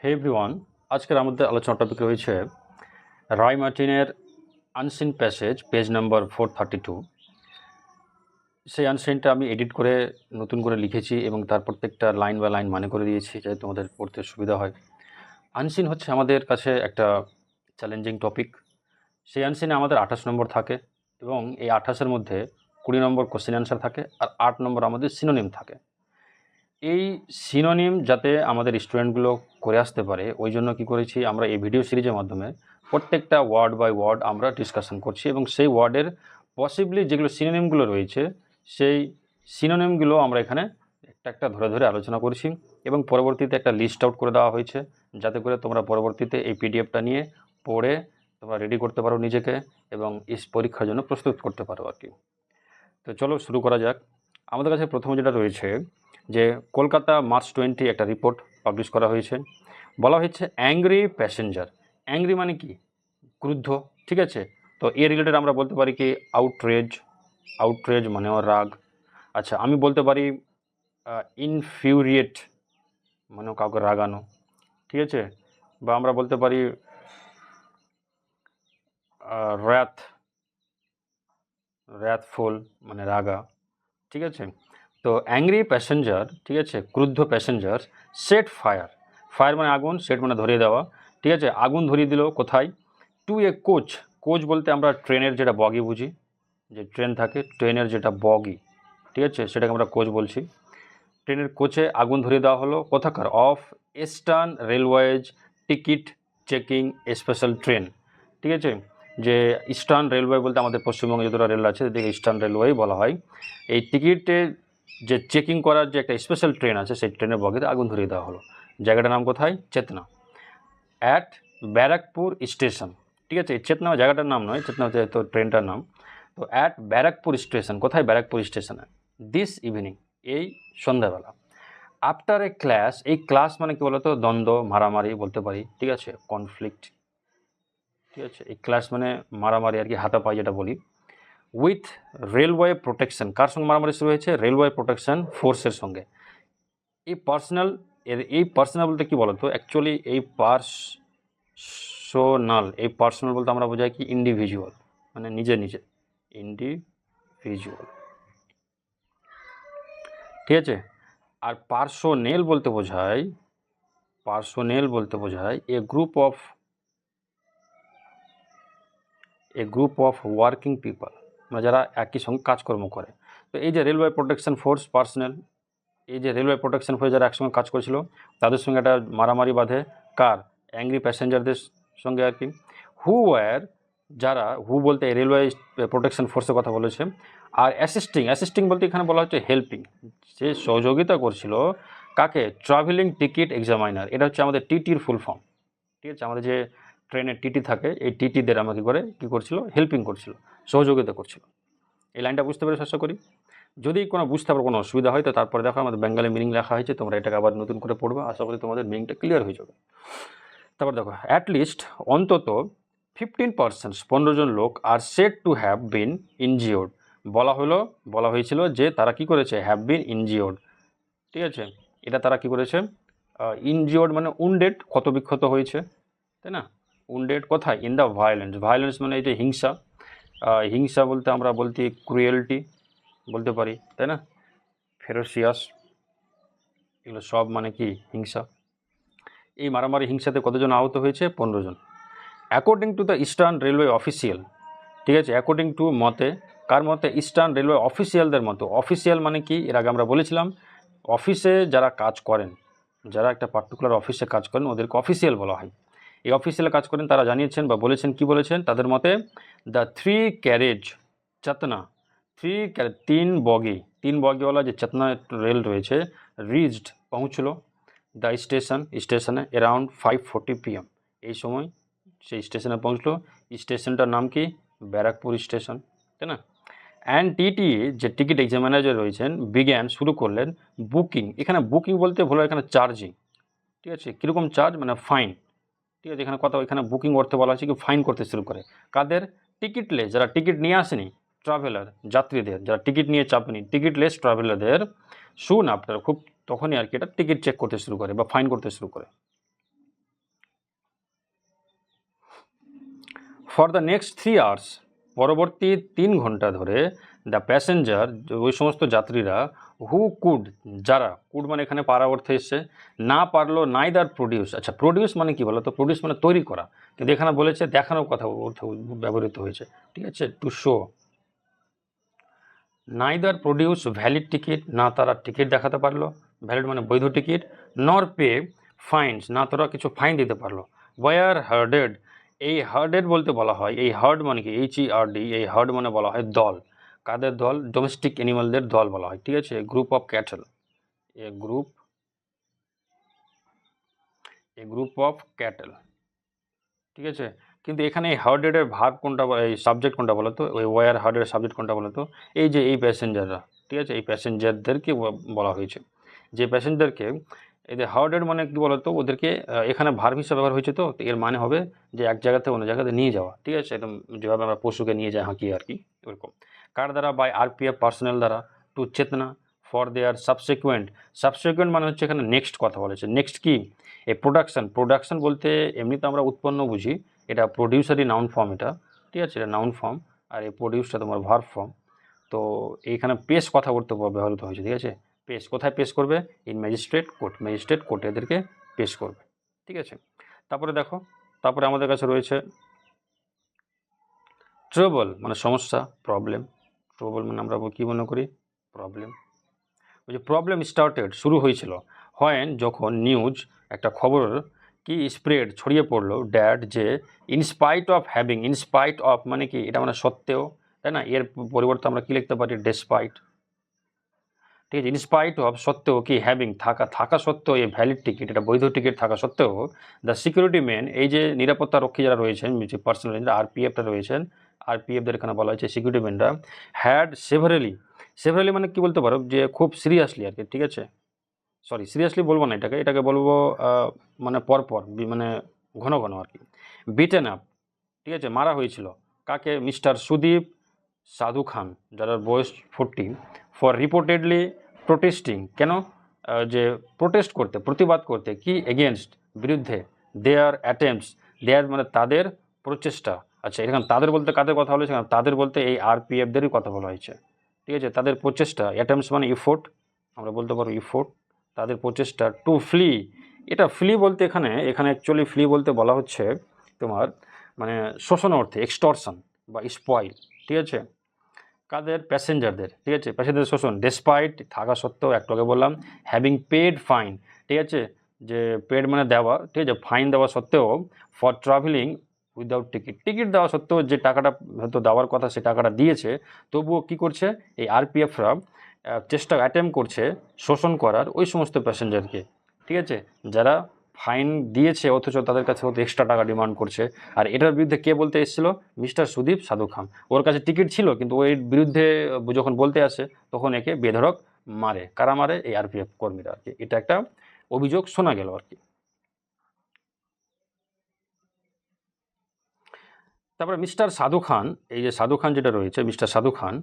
হে everyone, আজকের আমাদের আলোচনা টপিক রয়েছে রয় মার্টিনের আনসিন প্যাসেজ, পেজ নাম্বার 432। সেই আনসিনটা আমি এডিট করে নতুন করে লিখেছি এবং তার প্রত্যেকটা লাইন বা লাইন মানে করে দিয়েছি যাতে তোমাদের পড়তে সুবিধা হয়। আনসিন হচ্ছে আমাদের কাছে একটা চ্যালেঞ্জিং টপিক। সেই আনসিনে আমাদের 28 নম্বর থাকে এবং এই 28-এর মধ্যে 20 নম্বর কোশ্চেন অ্যান্সার থাকে আর 8 নম্বর আমাদের সিনোনিম থাকে। এই সিনোনিম যাতে আমাদের স্টুডেন্টগুলো করে আসতে পারে ওই জন্য কী করেছি, আমরা এই ভিডিও সিরিজের মাধ্যমে প্রত্যেকটা ওয়ার্ড বাই ওয়ার্ড আমরা ডিসকাশন করছি এবং সেই ওয়ার্ডের পসিবলি যেগুলো সিনোনিমগুলো রয়েছে সেই সিনোনিমগুলো আমরা এখানে একটা একটা ধরে ধরে আলোচনা করছি এবং পরবর্তীতে একটা লিস্ট আউট করে দেওয়া হয়েছে যাতে করে তোমরা পরবর্তীতে এই পিডিএফটা নিয়ে পড়ে তোমরা রেডি করতে পারো নিজেকে এবং ইস পরীক্ষার জন্য প্রস্তুত করতে পারো আর কি। তো চলো শুরু করা যাক। আমাদের কাছে প্রথমে যেটা রয়েছে যে কলকাতা মার্চ 20 একটা রিপোর্ট পাবলিশ করা হয়েছে। বলা হয়েছে অ্যাংরি প্যাসেঞ্জার। অ্যাংরি মানে কি? ক্রুদ্ধ, ঠিক আছে। তো এর রিলেটেড আমরা বলতে পারি কি আউটরেজ। আউটরেজ মানেও রাগ। আচ্ছা, আমি বলতে পারি ইনফিউরিয়েট মানেও কাউকে রাগানো, ঠিক আছে। বা আমরা বলতে পারি র্যাথ, র্যাথফুল মানে রাগা, ঠিক আছে। তো অ্যাংরি প্যাসেঞ্জার, ঠিক আছে, ক্রুদ্ধ প্যাসেঞ্জার সেট ফায়ার। ফায়ার মানে আগুন, সেট মানে ধরিয়ে দেওয়া, ঠিক আছে। আগুন ধরিয়ে দিল কোথায়? টু এ কোচ। কোচ বলতে আমরা ট্রেনের যেটা বগি বুঝি, যে ট্রেন থাকে ট্রেনের যেটা বগি, ঠিক আছে, সেটাকে আমরা কোচ বলছি। ট্রেনের কোচে আগুন ধরিয়ে দেওয়া হলো কোথাকার? Of eastern railways ticket checking special train, ঠিক আছে। যে ইস্টার্ন রেলওয়ে বলতে আমাদের পশ্চিমবঙ্গে যতটা রেল আছে এদিকে ইস্টার্ন রেলওয়েই বলা হয়। এই টিকিটে যে চেকিং করার যে একটা স্পেশাল ট্রেন আছে সেই ট্রেনের বগিতে আগুন ধরিয়ে দেওয়া হলো। জায়গাটার নাম কোথায়? চেতনা, অ্যাট ব্যারাকপুর স্টেশন, ঠিক আছে। চেতনা জায়গাটার নাম নয়, চেতনা হচ্ছে তো ট্রেনটার নাম। তো অ্যাট ব্যারাকপুর স্টেশন, কোথায়? ব্যারাকপুর স্টেশনে। দিস ইভিনিং, এই সন্ধ্যাবেলা। আফটার এ ক্লাস, এই ক্লাস মানে কি বলতো? দ্বন্দ্ব, মারামারি বলতে পারি, ঠিক আছে, কনফ্লিক্ট, ঠিক আছে। এই ক্লাস মানে মারামারি আর কি, হাতাপাই যেটা বলি। উইথ রেলওয়ে প্রোটেকশন, কার সঙ্গে মারামারি শুরু হয়েছে? রেলওয়ে প্রোটেকশন ফোর্সের সঙ্গে। এই পার্সোনাল, এই পার্সোনাল বলতে কী বলতো? অ্যাকচুয়ালি এই এই পার্সোনাল বলতে আমরা বোঝাই কি ইন্ডিভিজুয়াল, মানে নিজে নিজে, ইন্ডিভিজুয়াল, ঠিক আছে। আর পার্সোনেল বলতে বোঝায়, পার্সোনেল বলতে বোঝায় এ গ্রুপ অফ ওয়ার্কিং পিপল, মানে যারা একই সঙ্গে কাজকর্ম করে। তো এই যে রেলওয়ে প্রোটেকশন ফোর্স, পার্সোনেল, এই যে রেলওয়ে প্রোটেকশন ফোর্স যারা একসঙ্গে কাজ করেছিল তাদের সঙ্গে একটা মারামারি বাঁধে। কার? অ্যাংরি প্যাসেঞ্জারদের সঙ্গে আর কি। হু ওয়্যার, যারা, হু বলতে রেলওয়ে প্রোটেকশন ফোর্সের কথা বলেছে। আর অ্যাসিস্টিং বলতে এখানে বলা হচ্ছে হেল্পিং, সে সহযোগিতা করছিল কাকে? ট্রাভেলিং টিকিট এক্সামাইনার, এটা হচ্ছে আমাদের টিটির ফুল ফর্ম, ঠিক আছে। আমাদের যে ট্রেনের টিটি থাকে এই টিটিদের আমাকে করে কী করছিল? হেল্পিং করছিল, সহযোগিতা করছিল। এই লাইনটা বুঝতে পেরে আশা করি। যদি কোনো বুঝতে পারো কোনো অসুবিধা হয় তো তারপরে দেখো আমাদের বেঙ্গলি মিনিং লেখা হয়েছে, তোমরা এটাকে আবার নতুন করে পড়বে, আশা করি তোমাদের মিনিংটা ক্লিয়ার হয়ে যাবে। তারপর দেখো অ্যাটলিস্ট, অন্তত 15%, 15 জন লোক আর said to have been injured, বলা হয়েছিল যে তারা কি করেছে? হ্যাভ বিন ইনজিওর্ড, ঠিক আছে। এটা তারা কি করেছে? ইনজিওর্ড মানে উন্ডেড, ক্ষতবিক্ষত হয়েছে, তাই না। উন্ডেড কোথায়? In the violence. ভায়োলেন্স মানে এই যে হিংসা, হিংসা বলতে আমরা বলতে ক্রুয়েলটি বলতে পারি, তাই না। ফেরোসিয়াস, এগুলো সব মানে কি? হিংসা। এই মারামারি হিংসাতে কতজন আহত হয়েছে? 15 জন। According to the eastern railway official, ঠিক আছে। অ্যাকর্ডিং টু মতে, কার মতে? ইস্টার্ন রেলওয়ে অফিসিয়ালদের মতো। অফিসিয়াল মানে কি? এর আগে আমরা বলেছিলাম অফিসে যারা কাজ করেন, যারা একটা পার্টিকুলার অফিসে কাজ করেন ওদেরকে অফিসিয়াল বলা হয়। এই অফিসিয়ালে কাজ করেন তারা জানিয়েছেন বা বলেছেন, কি বলেছেন? তাদের মতে দ্য 3 ক্যারেজ চেতনা, 3 বগিওয়ালা যে চেতনা রেল রয়েছে রিচড, পৌঁছলো দ্য স্টেশনে অ্যারাউন্ড 5:40 PM। এই সময় সেই স্টেশনে পৌঁছলো। স্টেশনটার নাম কি? ব্যারাকপুর স্টেশন, তাই না। অ্যান্ড টিটি, যে টিকিট এক্সামিনার যে রয়েছেন, বিজ্ঞান শুরু করলেন বুকিং। এখানে বুকিং বলতে ভুল, এখানে চার্জিং, ঠিক আছে। কীরকম চার্জ? মানে ফাইন, ঠিক আছে। এখানে বুকিং অর্থে বলা হয়েছে কি ফাইন করতে শুরু করে। কাদের? টিকিটলেস, যারা টিকিট নিয়ে আসেনি, ট্রাভেলার, যাত্রীদের, যারা টিকিট নিয়ে চাপেনি, টিকিটলেস ট্রাভেলারদের শুন আফটার, খুব তখনই আর কি এটা টিকিট চেক করতে শুরু করে বা ফাইন করতে শুরু করে। ফর দ্য নেক্সট 3 আওয়ার্স, পরবর্তী 3 ঘন্টা ধরে দ্য প্যাসেঞ্জার, ওই সমস্ত যাত্রীরা, হু কুড, যারা, কুড মানে এখানে পারা অর্থে এসছে, না পারলো নাইদার প্রডিউস। আচ্ছা, প্রডিউস মানে কি বলো তো? প্রডিউস মানে তৈরি করা, কিন্তু এখানে বলেছে দেখানোর কথা অর্থে ব্যবহৃত হয়েছে, ঠিক আছে, to show. Neither produce valid ticket, না তারা টিকিট দেখাতে পারলো, ভ্যালিড মানে বৈধ টিকিট, নর পে ফাইন্স, না তারা কিছু ফাইন দিতে পারলো। ওয়ার হার্ডেড, এই হার্ডেড বলতে বলা হয়, এই হার্ড মানে কি, HERD, এই হার্ড মানে বলা হয় দল। কাদের দল? ডোমেস্টিক অ্যানিমালদের দল বলা হয়, ঠিক আছে, group of cattle, A group of cattle, ঠিক আছে। কিন্তু এখানে এই হার্ডেডের ভার্ব কোনটা, এই সাবজেক্ট কোনটা বলো তো? ওই ওয়ার হার্ডের সাবজেক্ট কোনটা বলো তো? এই যে এই প্যাসেঞ্জাররা, ঠিক আছে, এই প্যাসেঞ্জারদেরকে বলা হয়েছে, যে প্যাসেঞ্জারকে, এদের হার্ডেড মানে কি বলো তো? ওদেরকে এখানে ভার্ব হিসেবে ব্যবহার হয়েছে, তো এর মানে হবে যে এক জায়গা থেকে অন্য জায়গাতে নিয়ে যাওয়া, ঠিক আছে, একদম যেভাবে আমরা পশুকে নিয়ে যাই হাঁকিয়ে আর কি, ওরকম। কার দ্বারা? বাই RPF পার্সোনাল দ্বারা, টু চেতনা, ফর দেয়ার সাবসিকুয়েন্ট মানে হচ্ছে এখানে নেক্সট কথা বলেছে। নেক্সট কি? এই প্রোডাকশন বলতে এমনিতে আমরা উৎপন্ন বুঝি, এটা প্রডিউসারই নাউন ফর্ম, এটা ঠিক আছে, এটা নাউন ফর্ম, আর এই প্রডিউসটা তোমার ভার্ব ফর্ম। তো এইখানে পেশ কথা বলতে ব্যবহৃত হয়েছে, ঠিক আছে। পেশ কোথায় পেশ করবে? ইন ম্যাজিস্ট্রেট কোর্ট এদেরকে পেশ করবে, ঠিক আছে। তারপরে দেখো, তারপরে আমাদের কাছে রয়েছে ট্রাবল মানে সমস্যা, প্রবলেম। ট্রাবল মানে আমরা কী মনে করি? প্রবলেম। ওই যে প্রবলেম স্টার্টেড, শুরু হয়েছিল, হয় যখন নিউজ, একটা খবর কি, স্প্রেড ছড়িয়ে পড়লো, ড্যাড যে, ইনস্পাইট অফ মানে কি, এটা মানে সত্ত্বেও, তাই না? এর পরিবর্তে আমরা কি লিখতে পারি? ডেসপাইট, ঠিক আছে। ইনস্পাইট অফ সত্ত্বেও কি, হ্যাভিং থাকা সত্ত্বেও, এই ভ্যালিড টিকিট, এটা বৈধ টিকিট থাকা সত্ত্বেও, দ্য সিকিউরিটি ম্যান, এই যে নিরাপত্তা রক্ষী যারা রয়েছেন, যে পার্সোনাল RPFটা রয়েছেন, RPFদের এখানে বলা হয়েছে সিকিউরিটি ম্যানরা, হ্যাড সেভারেলি মানে কি বলতে পারো? যে খুব সিরিয়াসলি আর কি, ঠিক আছে। সিরিয়াসলি বলবো না, এটাকে বলবো মানে পরপর, মানে ঘন ঘন আর কি। বিটেন আপ, ঠিক আছে, মারা হয়েছিল। কাকে? মিস্টার সুদীপ সাধু খান, যার বয়স 40, ফর রিপোর্টেডলি প্রোটেস্টিং, কেন? যে প্রোটেস্ট করতে, প্রতিবাদ করতে, কি, এগেনস্ট বিরুদ্ধে, দেয়ার অ্যাটেম্পটস, দেয়ার মানে তাদের প্রচেষ্টা। আচ্ছা, এখানে তাদের বলতে কাদের কথা বলেছে? তাদের বলতে এই RPFদেরই কথা বলা হয়েছে, ঠিক আছে। তাদের প্রচেষ্টা, অ্যাটেম্পটস মানে ইফোর্ট, আমরা বলতে পারবো ইফোর্ট, তাদের প্রচেষ্টা, টু ফ্লি, এটা ফ্লি বলতে এখানে অ্যাকচুয়ালি ফ্লি বলতে বলা হচ্ছে তোমার মানে শোষণ অর্থে, এক্সটর্শন বা স্পয়েল, ঠিক আছে। কাদের? প্যাসেঞ্জারদের, ঠিক আছে, প্যাসেঞ্জারদের শোষণ। ডেসপাইট থাকা সত্ত্বেও, একটু আগে বললাম, হ্যাভিং পেড ফাইন, ঠিক আছে, যে পেড মানে দেওয়া, ঠিক আছে, ফাইন দেওয়া সত্ত্বেও, ফর ট্রাভেলিং উইদাউট টিকিট দেওয়া সত্ত্বেও, যে টাকাটা হয়তো দেওয়ার কথা সে টাকাটা দিয়েছে, তবুও কি করছে এই RPFরা? অ্যাটেম্প করছে শোষণ করার ওই সমস্ত প্যাসেঞ্জারকে, ঠিক আছে, যারা ফাইন দিয়েছে অথচ তাদের কাছে হয়তো এক্সট্রা টাকা ডিমান্ড করছে। আর এটার বিরুদ্ধে কে বলতে এসেছিল? মিস্টার সুদীপ সাধু খান। ওর কাছে টিকিট ছিল, কিন্তু ওই বিরুদ্ধে যখন বলতে আসে তখন একে বেধড়ক মারে। কারা মারে? এই RPF কর্মীরা আর কি। এটা একটা অভিযোগ শোনা গেল আর কি। তারপরে মিস্টার সাধু খান, এই যে সাধু খান যেটা রয়েছে, মিস্টার সাধু খান,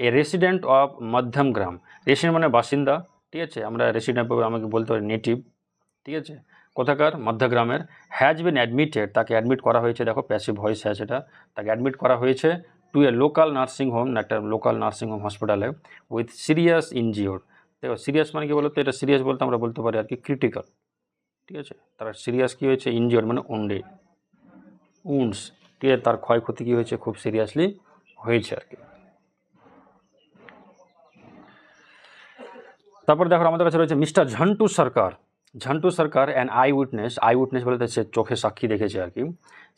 এ রেসিডেন্ট অফ মধ্যম গ্রাম, রেসিডেন্ট মানে বাসিন্দা, ঠিক আছে, আমরা রেসিডেন্ট আমাকে বলতে পারি নেটিভ, ঠিক আছে, কোথাকার? মধ্যগ্রামের। হ্যাজ বিন অ্যাডমিটেড, তাকে অ্যাডমিট করা হয়েছে, দেখো প্যাসিভ ভয়েস হ্যাজ, এটা, তাকে অ্যাডমিট করা হয়েছে টু এ লোকাল নার্সিং হোম, একটা লোকাল নার্সিং হোম হসপিটালে, উইথ সিরিয়াস ইনজিওর্ড। দেখো সিরিয়াস মানে কি বলতো? এটা সিরিয়াস বলতে আমরা বলতে পারি আর কি ক্রিটিক্যাল, ঠিক আছে। তার সিরিয়াস কী হয়েছে? ইনজিওর্ড মানে উন্ডস, ঠিক আছে, তার ক্ষয়ক্ষতি কী হয়েছে? খুব সিরিয়াসলি হয়েছে আর কি। তারপর দেখো আমাদের কাছে রয়েছে mister Jhantu Sarkar an I witness বলতে সে চোখে সাক্ষী দেখেছে আর কি।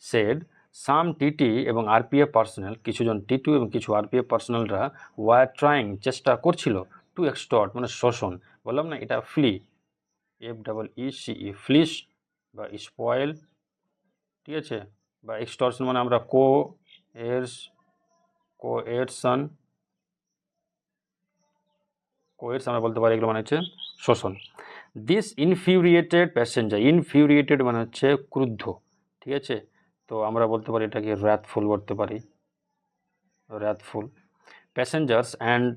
সেড সাম TT এবং RPF পার্সোনাল, কিছুজন T2 এবং কিছু RPF পার্সোনালরা ওয়ার ট্রাইং, চেষ্টা করছিল, টু এক্সটর্ট মানে শোষণ, বললাম না এটা FLECE, ফ্লিস বা স্পয়েল, ঠিক আছে, বা এক্সটর্শন মানে আমরা কোয়েরশন আমরা বলতে পারি, এগুলো মানে হচ্ছে শোষণ। দিস ইনফিউরিয়েটেড প্যাসেঞ্জার, মানে হচ্ছে ক্রুদ্ধ, ঠিক আছে, তো আমরা বলতে পারি এটাকে র্যাথফুল বলতে পারি, প্যাসেঞ্জার্স অ্যান্ড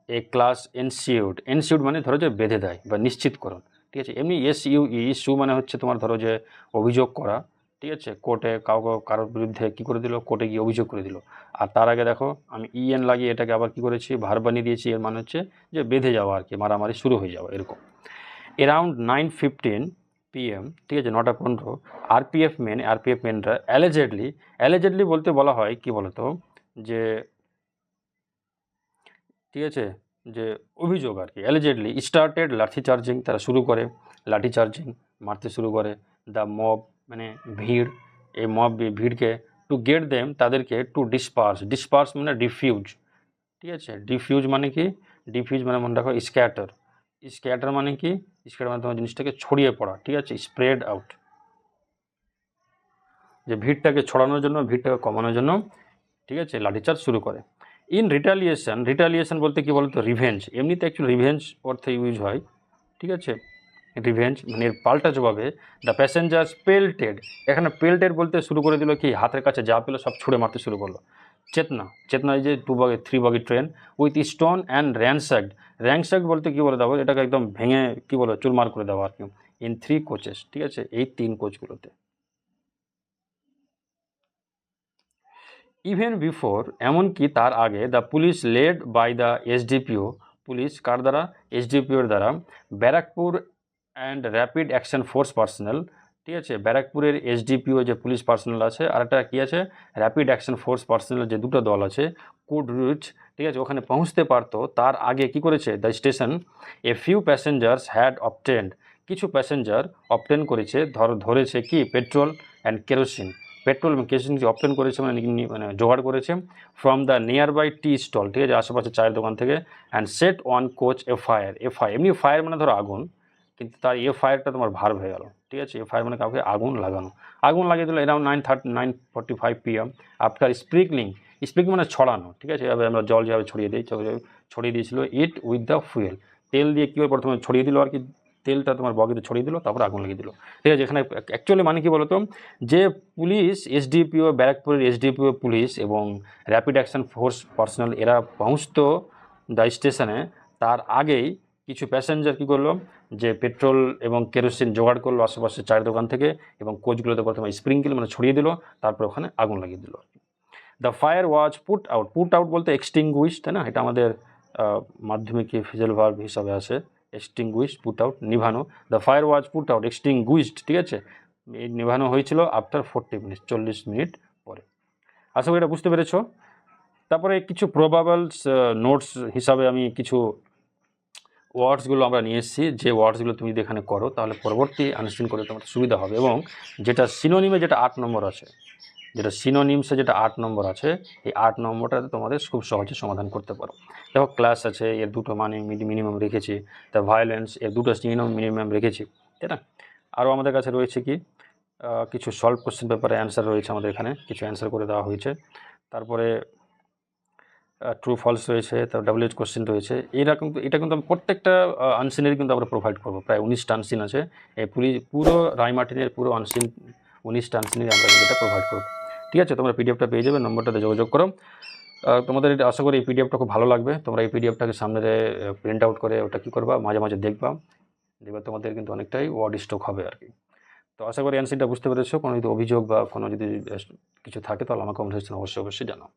এ ক্লাস এনসিউড মানে ধরো যে বেঁধে দেয় বা নিশ্চিতকরণ, ঠিক আছে। এমনি ইস্যু মানে হচ্ছে তোমার ধরো যে অভিযোগ করা, ঠিক আছে, কোর্টে কারোর বিরুদ্ধে কী করে দিল, কোর্টে গিয়ে অভিযোগ করে দিল। আর তার আগে দেখো আমি ইএন লাগিয়ে এটাকে আবার কী করেছি, ভার বানিয়ে দিয়েছি। এর মানে হচ্ছে যে বেঁধে যাওয়া আর কি, মারামারি শুরু হয়ে যাওয়া এরকম। অ্যারাউন্ড 9:15 PM, ঠিক আছে, 9:15, আরপিএফ মেনরা অ্যালেজেডলি বলতে বলা হয় কি বলতো, যে ঠিক আছে, যে অভিযোগ আর কি, অ্যালিজেডলি স্টার্টেড লাঠি চার্জিং, তারা শুরু করে লাঠি চার্জিং, মারতে শুরু করে। দ্য মব মানে ভিড়, এই ভিড়কে, টু গেট দেম তাদেরকে, টু ডিসপার্স মানে ডিফিউজ, ঠিক আছে, ডিফিউজ মানে কি, ডিফিউজ মানে মনে রাখো স্ক্যাটার মানে কি, স্ক্যাটার মানে তোমার জিনিসটাকে ছড়িয়ে পড়া, ঠিক আছে, স্প্রেড আউট, যে ভিড়টাকে ছড়ানোর জন্য, ভিড়টাকে কমানোর জন্য, ঠিক আছে, লাঠিচার্জ শুরু করে। ইন রিটালিয়েশন বলতে কি বলতো, রিভেঞ্জ, এমনিতে অ্যাকচুয়ালি রিভেঞ্জ অর্থে ইউজ হয়, ঠিক আছে, রিভেঞ্জ মানে এর পাল্টা জবাবে দ্য প্যাসেঞ্জার্স পেল্টেড, এখানে পেল্টেড বলতে শুরু করে দিল কি, হাতের কাছে যা পেলো সব ছুঁড়ে মারতে শুরু করলো। চেতনা এই যে 3 বগি ট্রেন উইথ স্টোন অ্যান্ড র্যাংস্যাকড বলতে কী বলে দেবো, এটাকে একদম ভেঙে কী বলে চুরমার করে দেওয়া আর কি, ইন 3 কোচেস, ঠিক আছে, এই 3 কোচগুলোতে। ইভেন বিফোর, এমনকি তার আগে, the police led by the SDPO, police কার দ্বারা, এসডিপিওর দ্বারা, Barrackpore and rapid action force personnel, ঠিক আছে, ব্যারাকপুরের এসডিপিও যে পুলিশ পার্সোনাল আছে, আর একটা কী আছে, র্যাপিড অ্যাকশন ফোর্স পার্সোনাল, যে দুটো দল আছে, কুড রিচ, ঠিক আছে, ওখানে পৌঁছতে পারতো। তার আগে কি করেছে, the station, a few passengers had obtained, কিছু প্যাসেঞ্জার অবটেন করেছে, ধরেছে কি, পেট্রোল অ্যান্ড কেরোসিন, পেট্রোল এবং কেরোসিন অবটেন করেছে মানে জোগাড় করেছে, from the nearby tea stall, ঠিক আছে, আশেপাশে চায়ের দোকান থেকে, অ্যান্ড সেট ওয়ান কোচ এ ফায়ার, এমনি ফায়ার মানে ধরো আগুন, কিন্তু তার ফায়ারটা তোমার ভার্ব হয়ে গেল, ঠিক আছে, ফায়ার মানে কাউকে আগুন লাগানো, আগুন লাগিয়ে দিল অ্যারাউন্ড 9:45 PM, আফটার স্প্রিংক্লিং মানে ছড়ানো, ঠিক আছে, এভাবে আমরা জল যেভাবে ছড়িয়ে দিই, ছড়িয়ে দিয়েছিল, ইট উইথ দ্য ফুয়েল, তেল দিয়ে কী করে প্রথমে ছড়িয়ে দিল আর কি, তেলটা তোমার বগিতে ছড়িয়ে দিল, তারপর আগুন লাগিয়ে দিল, ঠিক আছে। এখানে অ্যাকচুয়ালি মানে কি বলতো, যে পুলিশ এসডিপিও, ব্যারাকপুরের এসডিপিও পুলিশ এবং র্যাপিড অ্যাকশন ফোর্স পার্সোনাল এরা পৌঁছতো দ্য স্টেশনে, তার আগেই কিছু প্যাসেঞ্জার কী করলো, যে পেট্রোল এবং কেরোসিন জোগাড় করলো আশেপাশে চায়ের দোকান থেকে, এবং কোচগুলোতে প্রথমে স্প্রিংকেল মানে ছড়িয়ে দিল, তারপর ওখানে আগুন লাগিয়ে দিল। The fire was put out বলতে এক্সটিংগুইশ, তাই না, এটা আমাদের মাধ্যমিকে ফিজেল ভার্ব হিসাবে আছে, এক্সটিংগুইশ, পুট আউট, নিভানো। The fire was put out, extinguished, ঠিক আছে, এই নিভানো হয়েছিল আফটার 40 মিনিট, 40 মিনিট পরে। আশা করি এটা বুঝতে পেরেছো। তারপরে কিছু প্রবাবলস নোটস হিসাবে আমি কিছু ওয়ার্ডসগুলো আমরা নিয়ে এসেছি, যে ওয়ার্ডসগুলো তুমি যদি এখানে করো তাহলে পরবর্তী আন্ডারস্ট্যান্ড করতে তোমার সুবিধা হবে, এবং যেটা সিনোনিমে যেটা 8 নম্বর আছে, যেটা সিনোনিমসে যেটা 8 নম্বর আছে, এই 8 নম্বরটাতে তোমাদের খুব সহজে সমাধান করতে পারো। দেখো ক্লাস আছে, এর দুটো মানে মিনিমাম রেখেছি, তা ভায়োলেন্স এর দুটো মিনিমাম রেখেছি, তাই না। আরও আমাদের কাছে রয়েছে কি, কিছু সলভ কোশ্চেন পেপারে অ্যান্সার রয়েছে, আমাদের এখানে কিছু অ্যান্সার করে দেওয়া হয়েছে, তারপরে ট্রু ফলস রয়েছে, তারপর WH কোশ্চেন রয়েছে, এরকম। এটা কিন্তু আমি প্রত্যেকটা আনসিনের কিন্তু আমরা প্রোভাইড করবো, প্রায় 19টা আনসিন আছে, এই পুরো রায়মার্টিনের পুরো আনসিন 19টা আনসিনের আমরা কিন্তু এটা প্রোভাইড করবো, ঠিক আছে। তোমরা পিডিএফটা পেয়ে যাবে, নম্বরটাতে যোগাযোগ করো। তোমাদের এটা আশা করি এই পিডিএফটা খুব ভালো লাগবে, তোমরা এই পিডিএফটাকে সামনে প্রিন্ট আউট করে ওটা কী করবা, মাঝে মাঝে দেখবা, তোমাদের কিন্তু অনেকটাই ওয়ার্ড স্টক হবে আর কি। তো আশা করি অ্যানসারটা বুঝতে পেরেছো। কোনো যদি অভিযোগ বা কোনো যদি কিছু থাকে তাহলে আমাকে কমেন্ট সেকশনে অবশ্যই জানাও।